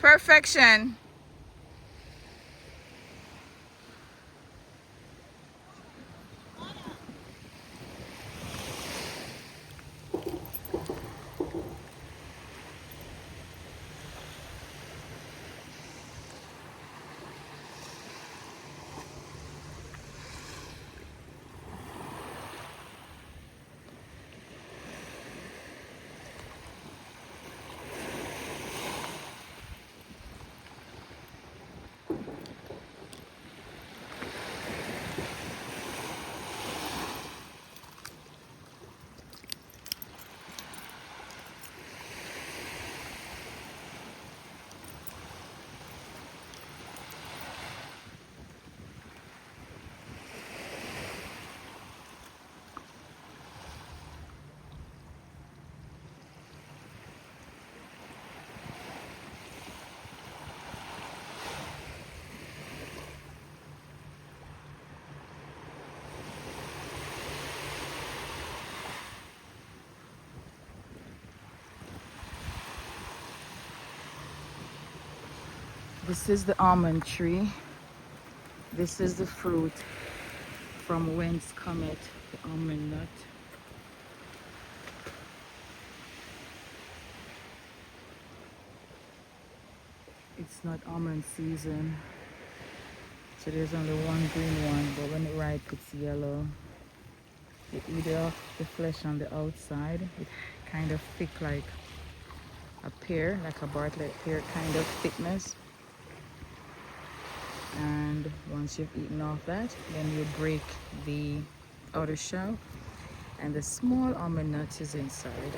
Perfection. This is the almond tree. This is the fruit from whence cometh the almond nut. It's not almond season, so there's only one green one, but when it ripe it's yellow. You eat off the flesh on the outside. It's kind of thick like a pear, like a Bartlett pear kind of thickness. And once you've eaten off that, then you break the outer shell and the small almond nut is inside.